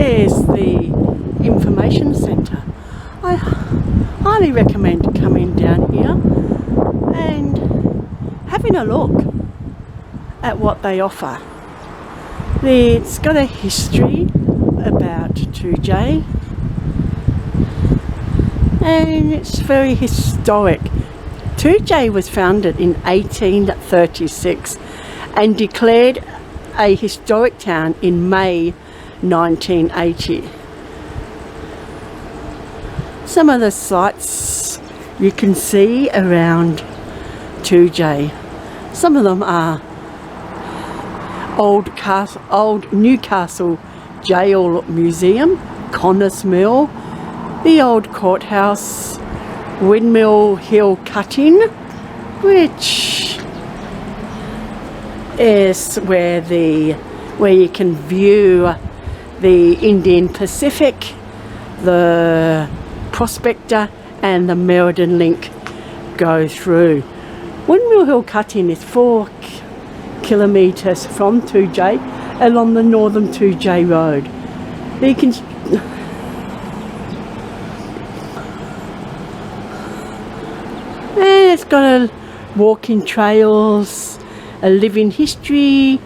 There's the information centre. I highly recommend coming down here and having a look at what they offer. It's got a history about Toodyay, and it's very historic. Toodyay was founded in 1836 and declared a historic town in May 1980. Some of the sights you can see around Toodyay, some of them are old Newcastle Jail Museum, Connors Mill, the old courthouse, Windmill Hill Cutting, which is where you can view the Indian Pacific, the Prospector and the Meriden Link go through. Windmill Hill Cutting is 4 kilometres from Toodyay along the northern Toodyay Road. You can and it's got a walking trails, a living history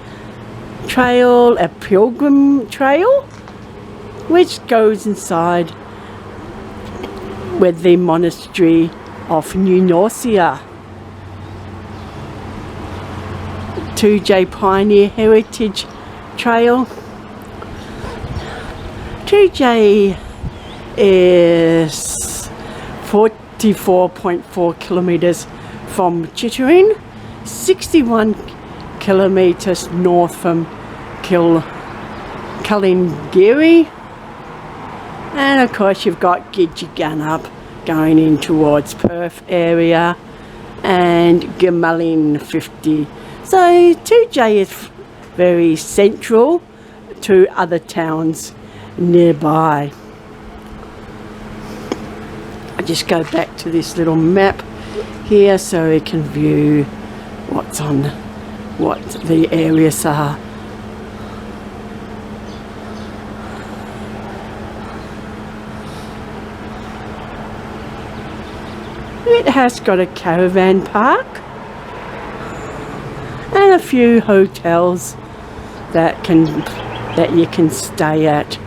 trail, a pilgrim trail which goes inside with the monastery of New Norcia. Toodyay Pioneer Heritage Trail. Toodyay is 44.4 kilometres from Chittering, 61 kilometres north from Killingary, and of course you've got Gidgegannup going in towards Perth area and Gamelin 50. So Toodyay is very central to other towns nearby. I just go back to this little map here so we can view what the areas are. It has got a caravan park and a few hotels that you can stay at.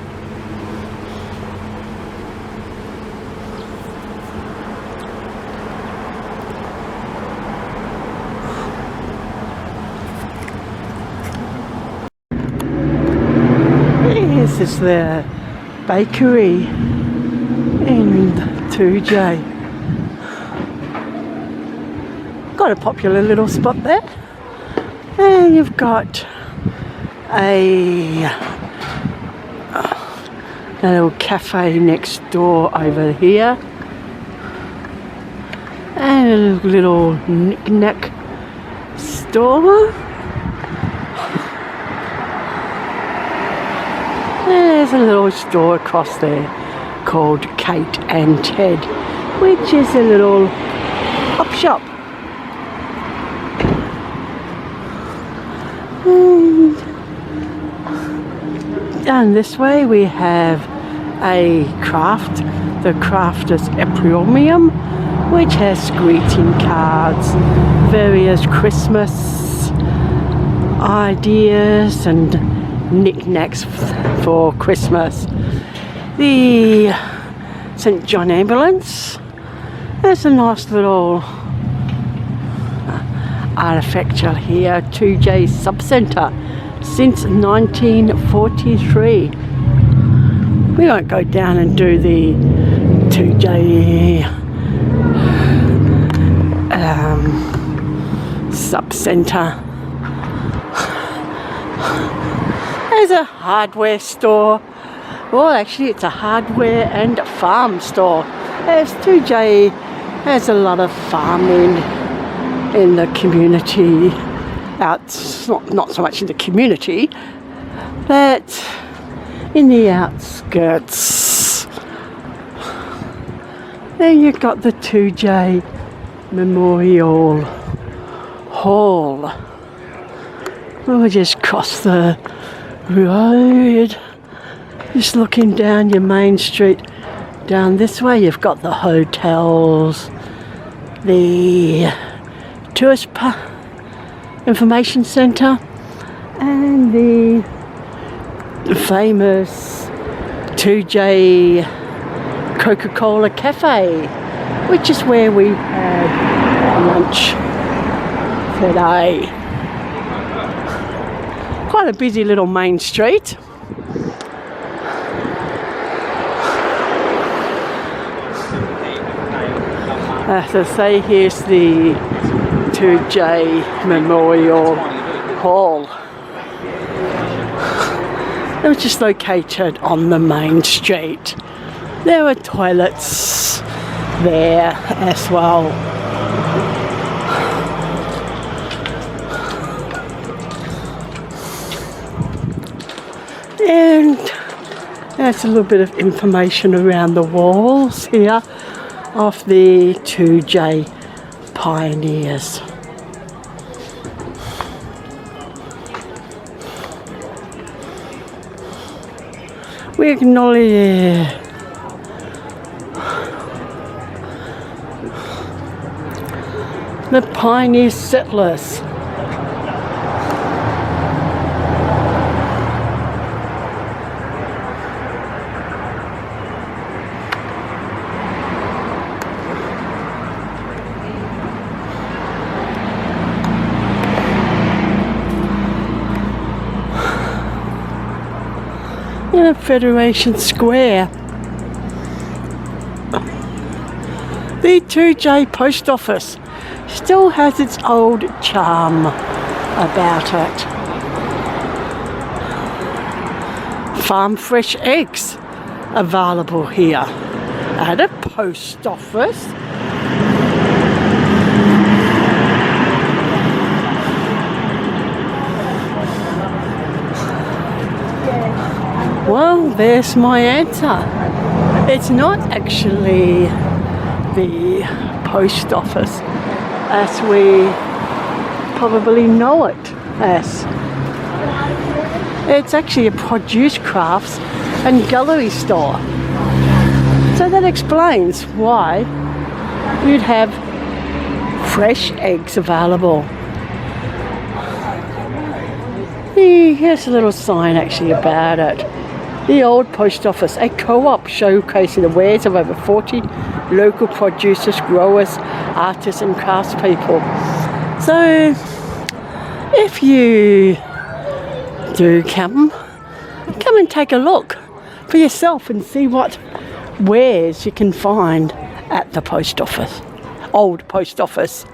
This is the bakery in Toodyay. Got a popular little spot there, and you've got a little cafe next door over here, and a little knick-knack store. There's a little store across there called Kate and Ted, which is a little op shop. And down this way we have a the Crafters Epriumium, which has greeting cards, various Christmas ideas and knickknacks for Christmas. The St John Ambulance. There's a nice little artifactual here. Toodyay Subcentre since 1943. We won't go down and do the Toodyay Subcentre. There's a hardware store. Well, actually it's a hardware and farm store. Toodyay has a lot of farming in the community, not so much in the community, but in the outskirts. Then you've got the Toodyay Memorial Hall. We'll just cross the road Just looking down your main street. Down this way you've got the hotels, the tourist information centre, and the famous Toodyay Coca-Cola Cafe, which is where we had lunch today. Quite a busy little main street. As I say, here's the Toodyay Memorial Hall. It was just located on the main street. There were toilets there as well. And that's a little bit of information around the walls here of the Toodyay pioneers. We acknowledge the pioneer settlers. In a Federation Square, the Toodyay Post Office still has its old charm about it. Farm fresh eggs available here at a post office. Well, there's my answer. It's not actually the post office as we probably know it as. It's actually a produce crafts and gallery store. So that explains why you'd have fresh eggs available. Here's a little sign actually about it. The old post office, a co-op showcasing the wares of over 40 local producers, growers, artists and craftspeople. So if you do come and take a look for yourself and see what wares you can find at the post office, old post office.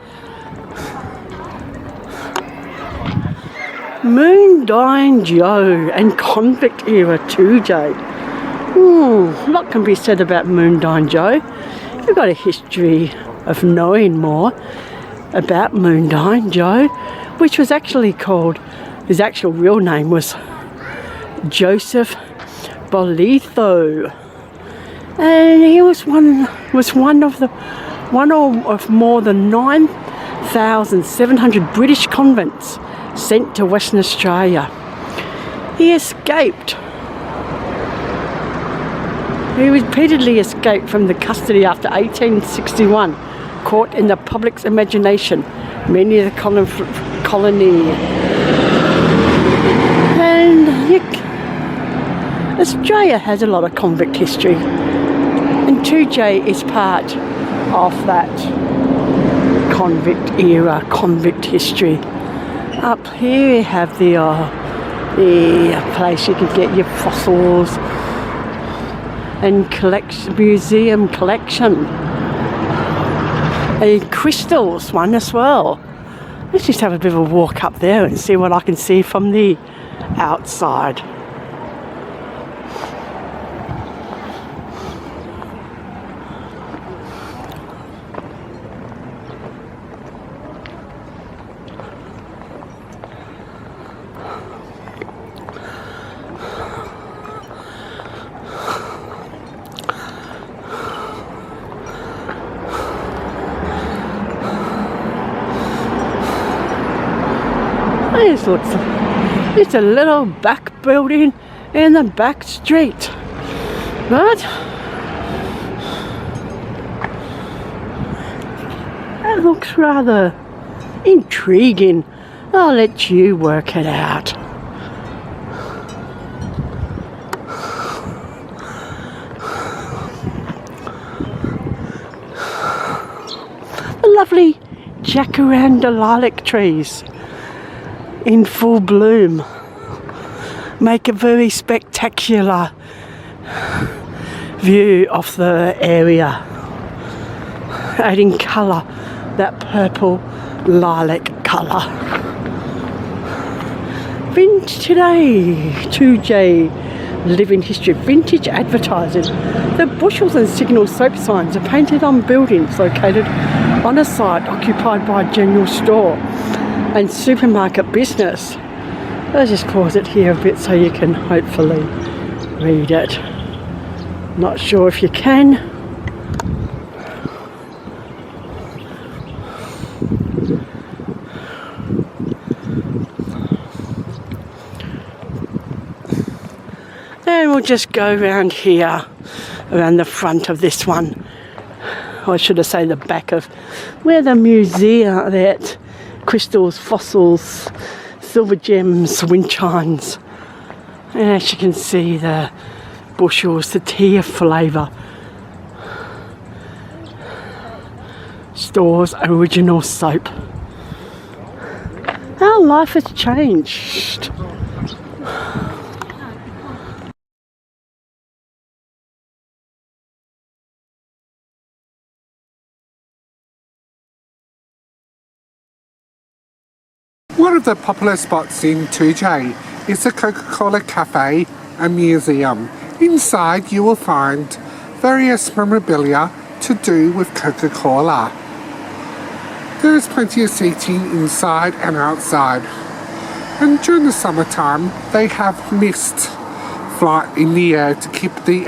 Moondyne Joe and convict era Toodyay. What can be said about Moondyne Joe? You've got a history of knowing more about Moondyne Joe, which was actually called, his actual real name was Joseph Bolitho, and he was one of more than 9,700 British convicts sent to Western Australia. He escaped. He repeatedly escaped from the custody after 1861, caught in the public's imagination, many of the colony. And Australia has a lot of convict history, and Toodyay is part of that convict era, convict history. Up here you have the place you can get your fossils and museum collection. A crystals one as well. Let's just have a bit of a walk up there and see what I can see from the outside. It's a little back building in the back street. But that looks rather intriguing. I'll let you work it out. The lovely jacaranda lilac trees in full bloom make a very spectacular view of the area, adding colour, that purple lilac colour. Today, Toodyay Living History, vintage advertising. The bushels and signal soap signs are painted on buildings located on a site occupied by a general store and supermarket business. I'll just pause it here a bit so you can hopefully read it. Not sure if you can. And we'll just go around here, around the front of this one, or should I say the back of where the museum, that crystals, fossils, silver gems, wind chimes. And as you can see, the bushels, the tea flavour. Store's original soap. Our life has changed. One of the popular spots in Toodyay is the Coca-Cola Cafe and Museum. Inside you will find various memorabilia to do with Coca-Cola. There is plenty of seating inside and outside. And during the summertime they have mist flight in the air to keep the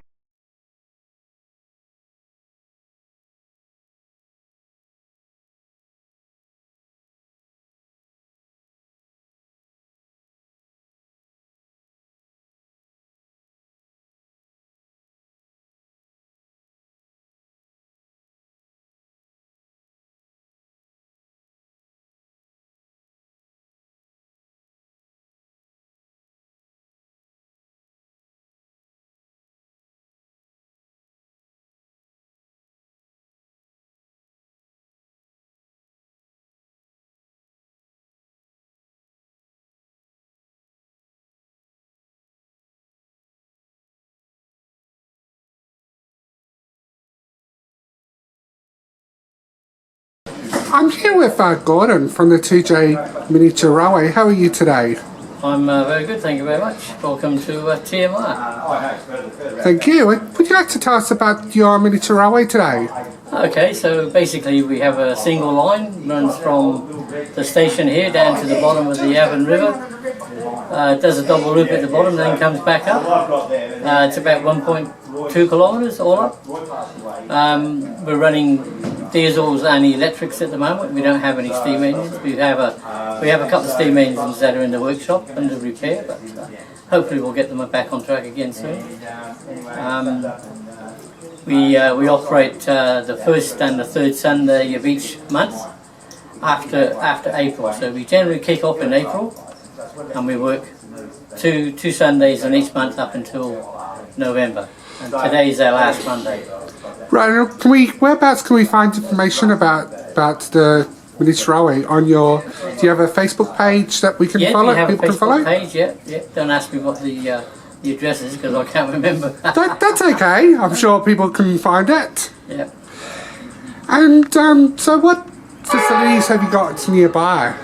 I'm here with Gordon from the Toodyay Miniature Railway. How are you today? I'm very good, thank you very much. Welcome to TMI. Thank you. Would you like to tell us about your miniature railway today? Okay, so basically we have a single line, runs from the station here down to the bottom of the Avon River. Does a double loop at the bottom, then comes back up. It's about 1.2 kilometres all up. We're running diesels and electrics at the moment. We don't have any steam engines. We have a couple of steam engines that are in the workshop under repair, but hopefully we'll get them back on track again soon. We operate the first and the third Sunday of each month after April. So we generally kick off in April, and we work two Sundays on each month up until November. And today is our last Monday. Right, whereabouts can we find information about the miniature railway on your? Do you have a Facebook page that we can follow? Yeah, we have a people can follow? Facebook page. Yeah. Don't ask me what the address is because I can't remember. That's okay. I'm sure people can find it. Yeah. And so, what facilities have you got nearby?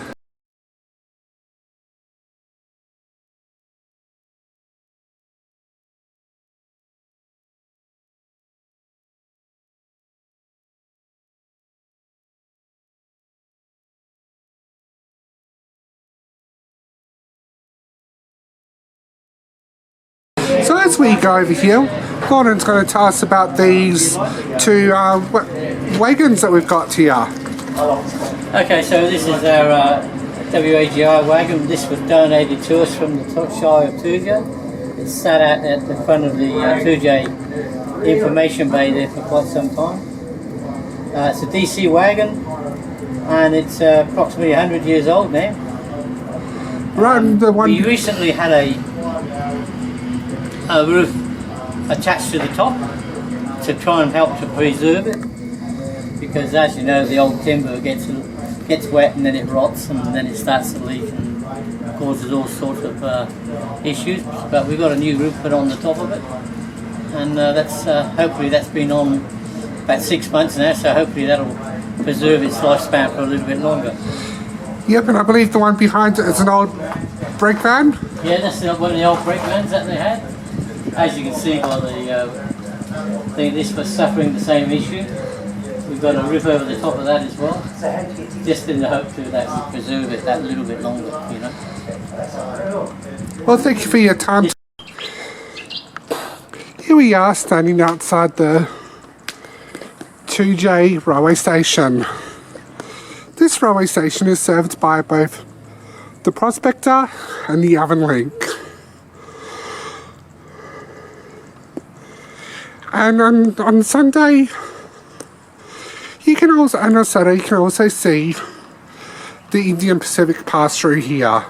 So as we go over here, Gordon's going to tell us about these two wagons that we've got here. Okay, so this is our WAGI wagon. This was donated to us from the Shire of Toodyay. It's sat out at the front of the Toodyay information bay there for quite some time. It's a DC wagon, and it's approximately 100 years old now. Right, the one. We recently had a roof attached to the top to try and help to preserve it, because as you know, the old timber gets wet and then it rots and then it starts to leak and causes all sorts of issues. But we've got a new roof put on the top of it, and that's hopefully that's been on about 6 months now, so hopefully that'll preserve its lifespan for a little bit longer. Yep, and I believe the one behind it is an old brake van. Yeah, that's one of the old brake vans that they had. As you can see by the thing, this was suffering the same issue. We've got a roof over the top of that as well, just in the hope to that we preserve it that little bit longer, you know. Well, thank you for your time. Here we are standing outside the Toodyay railway station. This railway station is served by both the Prospector and the Avon Link. And on Sunday, you can also, and on Saturday, you can also see the Indian Pacific pass through here.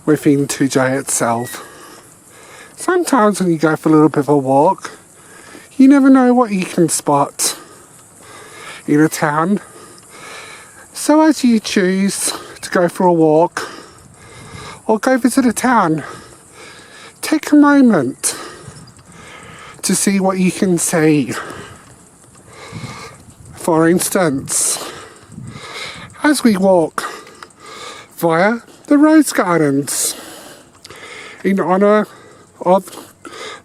Within Toodyay itself. Sometimes when you go for a little bit of a walk, you never know what you can spot in a town. So as you choose to go for a walk or go visit a town, take a moment to see what you can see. For instance, as we walk via the Rose Gardens in honour of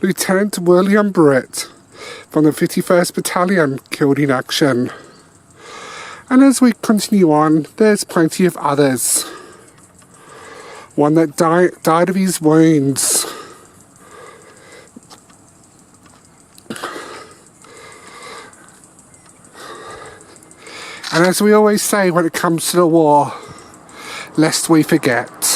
Lieutenant William Britt from the 51st Battalion killed in action. And as we continue on, there's plenty of others. One that died of his wounds. And as we always say when it comes to the war, lest we forget.